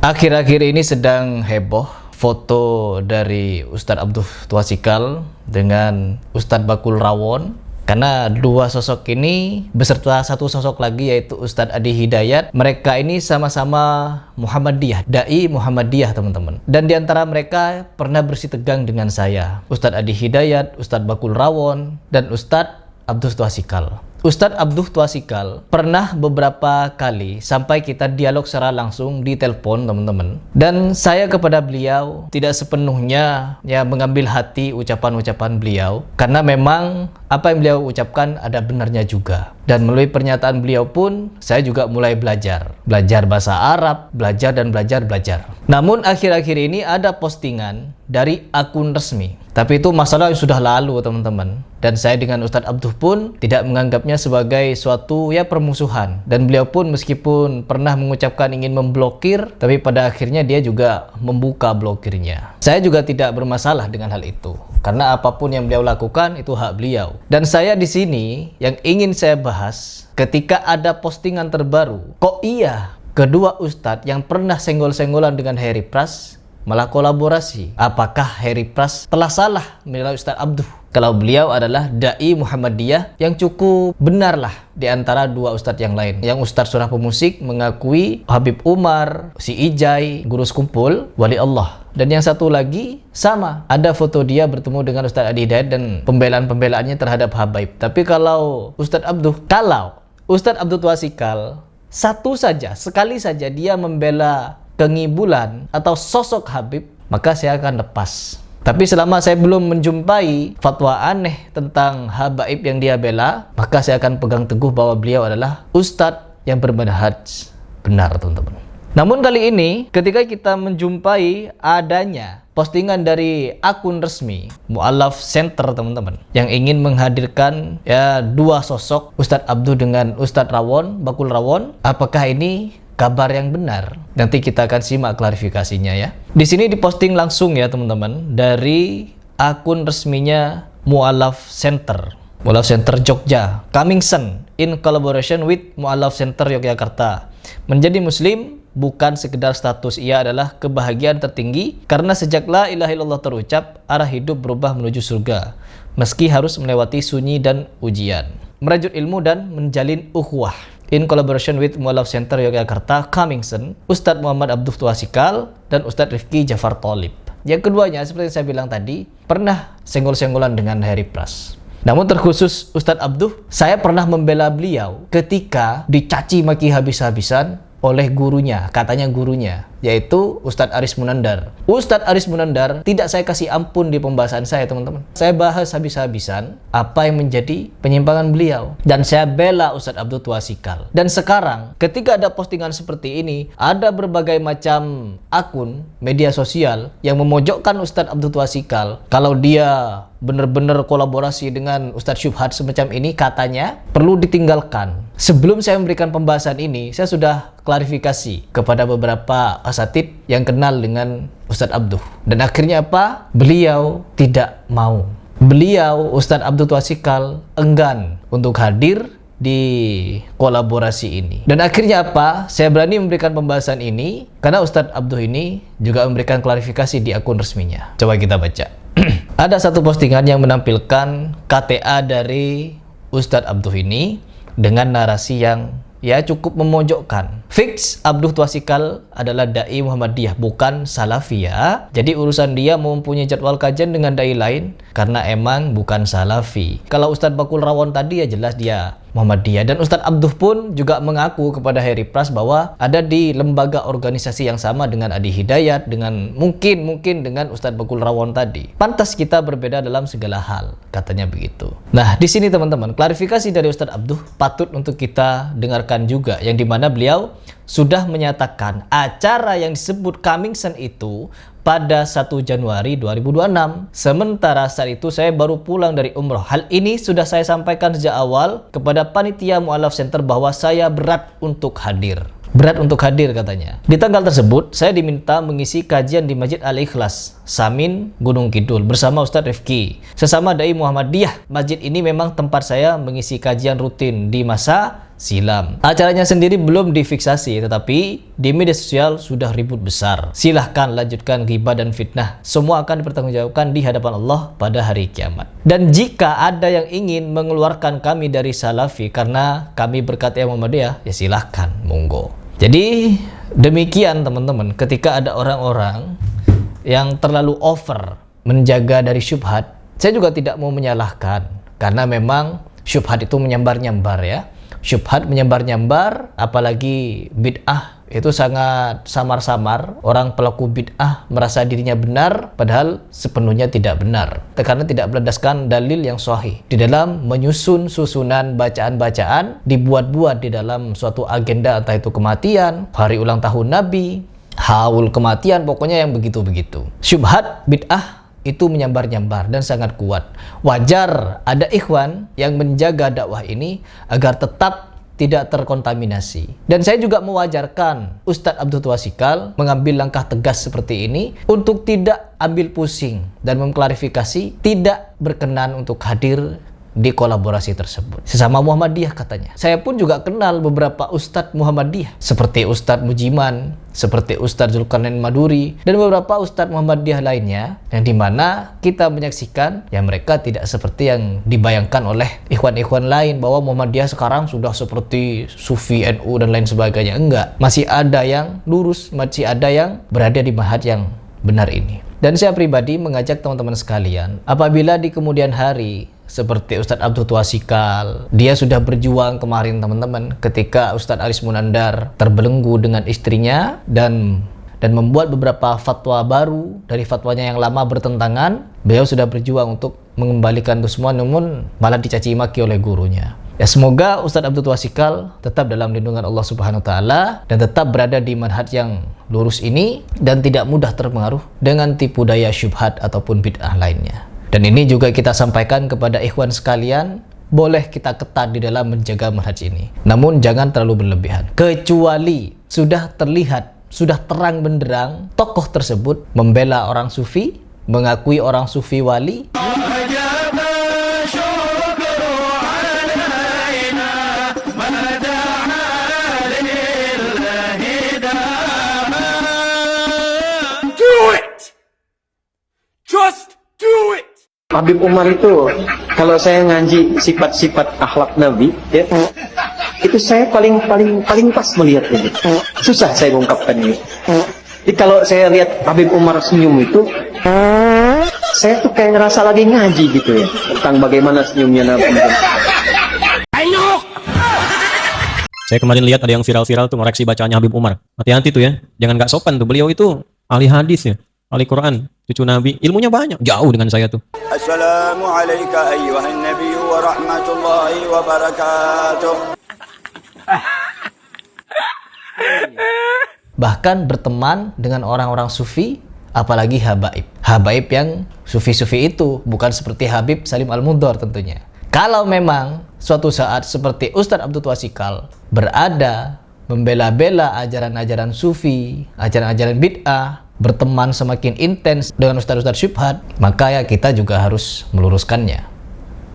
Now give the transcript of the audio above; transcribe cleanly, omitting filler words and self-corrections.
Akhir-akhir ini sedang heboh foto dari Ustadz Abduh Twasikal dengan Ustadz Bakul Rawon, karena dua sosok ini beserta satu sosok lagi yaitu Ustadz Adi Hidayat. Mereka ini sama-sama Muhammadiyah, dai Muhammadiyah teman-teman. Dan diantara mereka pernah bersitegang dengan saya, Ustadz Adi Hidayat, Ustadz Bakul Rawon, dan Ustadz Abduh Twasikal. Ustadz Abduh Twasikal pernah beberapa kali sampai kita dialog secara langsung di telepon teman-teman. Dan saya kepada beliau tidak sepenuhnya mengambil hati ucapan-ucapan beliau, karena memang apa yang beliau ucapkan ada benarnya juga. Dan melalui pernyataan beliau pun saya juga mulai belajar bahasa Arab, belajar. Namun akhir-akhir ini ada postingan dari akun resmi, tapi itu masalah yang sudah lalu teman-teman. Dan saya dengan Ustadz Abduh pun tidak menganggapnya sebagai suatu permusuhan. Dan beliau pun meskipun pernah mengucapkan ingin memblokir, tapi pada akhirnya dia juga membuka blokirnya. Saya juga tidak bermasalah dengan hal itu, karena apapun yang beliau lakukan itu hak beliau. Dan saya di sini yang ingin saya bahas, ketika ada postingan terbaru, kok iya kedua ustadz yang pernah senggol-senggolan dengan Heri Pras malah kolaborasi? Apakah Heri Pras telah salah menilai Ustadz Abduh kalau beliau adalah dai Muhammadiyah yang cukup benar lah di antara dua ustadz yang lain? Yang Ustadz Surah Pemusik mengakui Habib Umar, si Ijai, guru sekumpul, wali Allah. Dan yang satu lagi sama, ada foto dia bertemu dengan Ustadz Adi Hidayat dan pembelaan-pembelaannya terhadap Habaib. Tapi kalau Ustadz Abduh Twasikal sekali saja dia membela kengibulan atau sosok Habib, maka saya akan lepas. Tapi selama saya belum menjumpai fatwa aneh tentang Habaib yang dia bela, maka saya akan pegang teguh bahwa beliau adalah ustadz yang bermanhaj benar teman-teman. Namun kali ini ketika kita menjumpai adanya postingan dari akun resmi Mu'allaf Center teman-teman, yang ingin menghadirkan dua sosok Ustadz Abduh dengan Ustadz Bakul Rawon, apakah ini kabar yang benar? Nanti kita akan simak klarifikasinya ya. Di sini diposting langsung ya teman-teman dari akun resminya Mu'allaf Center Jogja, coming soon in collaboration with Mu'allaf Center Yogyakarta. Menjadi muslim bukan sekedar status, ia adalah kebahagiaan tertinggi, karena sejak la ilaha illallah terucap, arah hidup berubah menuju surga, meski harus melewati sunyi dan ujian. Merajut ilmu dan menjalin ukhuwah. In collaboration with Mu'allaf Center Yogyakarta, coming soon, Ustadz Muhammad Abduh Twasikal dan Ustadz Rifki Jafar Tholib. Yang keduanya, seperti yang saya bilang tadi, pernah senggol-senggolan dengan Heri Pras. Namun terkhusus Ustadz Abduh, saya pernah membela beliau ketika dicaci maki habis-habisan oleh gurunya, katanya gurunya, yaitu Ustadz Aris Munandar. Ustadz Aris Munandar tidak saya kasih ampun di pembahasan saya teman-teman. Saya bahas habis-habisan apa yang menjadi penyimpangan beliau, dan saya bela Ustadz Abduh Twasikal. Dan sekarang ketika ada postingan seperti ini, ada berbagai macam akun media sosial yang memojokkan Ustadz Abduh Twasikal kalau dia benar-benar kolaborasi dengan Ustadz Syubhat semacam ini, katanya perlu ditinggalkan. Sebelum saya memberikan pembahasan ini, saya sudah klarifikasi kepada beberapa asatid yang kenal dengan Ustadz Abduh. Dan akhirnya apa? Beliau tidak mau. Beliau, Ustadz Abduh Twasikal, enggan untuk hadir di kolaborasi ini. Dan akhirnya apa? Saya berani memberikan pembahasan ini karena Ustadz Abduh ini juga memberikan klarifikasi di akun resminya. Coba kita baca. Ada satu postingan yang menampilkan KTA dari Ustadz Abduh ini dengan narasi yang cukup memojokkan. Fix Abduh Twasikal adalah dai Muhammadiyah, bukan Salafi ya. Jadi urusan dia mempunyai jadwal kajian dengan dai lain karena emang bukan Salafi. Kalau Ustadz Bakul Rawon tadi jelas dia Muhammadiyah. Dan Ustadz Abduh pun juga mengaku kepada Heri Pras bahwa ada di lembaga organisasi yang sama dengan Adi Hidayat, dengan mungkin dengan Ustadz Bakul Rawon tadi. Pantas kita berbeda dalam segala hal, katanya begitu. Nah, di sini teman-teman, klarifikasi dari Ustadz Abduh patut untuk kita dengarkan juga, yang dimana beliau sudah menyatakan acara yang disebut coming soon itu pada 1 Januari 2026. Sementara saat itu saya baru pulang dari umroh. Hal ini sudah saya sampaikan sejak awal kepada panitia Mu'allaf Center bahwa saya berat untuk hadir. Berat untuk hadir katanya. Di tanggal tersebut, saya diminta mengisi kajian di Masjid Al-Ikhlas, Samin, Gunung Kidul, bersama Ustadz Rifki, sesama dai Muhammadiyah. Masjid ini memang tempat saya mengisi kajian rutin di masa silam. Acaranya sendiri belum difiksasi, tetapi di media sosial sudah ribut besar. Silahkan lanjutkan ghibah dan fitnah. Semua akan dipertanggungjawabkan di hadapan Allah pada hari kiamat. Dan jika ada yang ingin mengeluarkan kami dari Salafi karena kami berkata Muhammadiyah, ya silahkan, monggo. Jadi demikian teman-teman, ketika ada orang-orang yang terlalu over menjaga dari syubhat, saya juga tidak mau menyalahkan, karena memang syubhat itu menyambar-nyambar ya. Syubhat menyambar-nyambar, apalagi bid'ah itu sangat samar-samar. Orang pelaku bid'ah merasa dirinya benar, padahal sepenuhnya tidak benar, karena tidak berdasarkan dalil yang sahih. Di dalam menyusun susunan bacaan-bacaan, dibuat-buat di dalam suatu agenda, entah itu kematian, hari ulang tahun Nabi, haul kematian, pokoknya yang begitu-begitu. Syubhat bid'ah itu menyambar-nyambar dan sangat kuat. Wajar ada ikhwan yang menjaga dakwah ini agar tetap tidak terkontaminasi. Dan saya juga mewajarkan Ustadz Abdul Twasikal mengambil langkah tegas seperti ini untuk tidak ambil pusing dan mengklarifikasi, tidak berkenan untuk hadir di kolaborasi tersebut. Sesama Muhammadiyah katanya. Saya pun juga kenal beberapa Ustadz Muhammadiyah, seperti Ustadz Mujiman, seperti Ustadz Zulkarnain Maduri, dan beberapa Ustadz Muhammadiyah lainnya, yang dimana kita menyaksikan ya mereka tidak seperti yang dibayangkan oleh ikhwan-ikhwan lain, bahwa Muhammadiyah sekarang sudah seperti Sufi, NU, dan lain sebagainya. Enggak, masih ada yang lurus, masih ada yang berada di manhaj yang benar ini. Dan saya pribadi mengajak teman-teman sekalian, apabila di kemudian hari seperti Ustadz Abdul Twasikal, dia sudah berjuang kemarin teman-teman, ketika Ustadz Aris Munandar terbelenggu dengan istrinya dan membuat beberapa fatwa baru dari fatwanya yang lama bertentangan. Beliau sudah berjuang untuk mengembalikan itu semua, namun malah dicaci maki oleh gurunya. Ya, semoga Ustadz Abdul Twasikal tetap dalam lindungan Allah Subhanahu wa taala dan tetap berada di manhaj yang lurus ini dan tidak mudah terpengaruh dengan tipu daya syubhat ataupun bid'ah lainnya. Dan ini juga kita sampaikan kepada ikhwan sekalian, boleh kita ketat di dalam menjaga manhaj ini, namun jangan terlalu berlebihan. Kecuali sudah terlihat, sudah terang benderang tokoh tersebut membela orang sufi, mengakui orang sufi wali, Habib Umar itu, kalau saya ngaji sifat-sifat akhlak Nabi, ya, itu saya paling pas melihat ini. Susah saya mengungkapkan ini. Jadi kalau saya lihat Habib Umar senyum itu, saya tuh kayak ngerasa lagi ngaji gitu ya, tentang bagaimana senyumnya Nabi. Saya kemarin lihat ada yang viral-viral tuh ngoreksi bacaannya Habib Umar. Hati-hati tuh ya, jangan nggak sopan tuh. Beliau itu ahli hadis ya, ahli Quran, cucu Nabi, ilmunya banyak, jauh dengan saya tuh. Assalamualaikum ayyuhan nabiy wa rahmatullahi wa barakatuh. bahkan berteman dengan orang-orang sufi, apalagi habaib. Habaib yang sufi-sufi itu, bukan seperti Habib Salim Al-Mudhor tentunya. Kalau memang suatu saat seperti Ustadz Abdul Twasikal berada membela-bela ajaran-ajaran sufi, ajaran-ajaran bid'ah, berteman semakin intens dengan ustadz-ustadz syubhat, maka ya kita juga harus meluruskannya.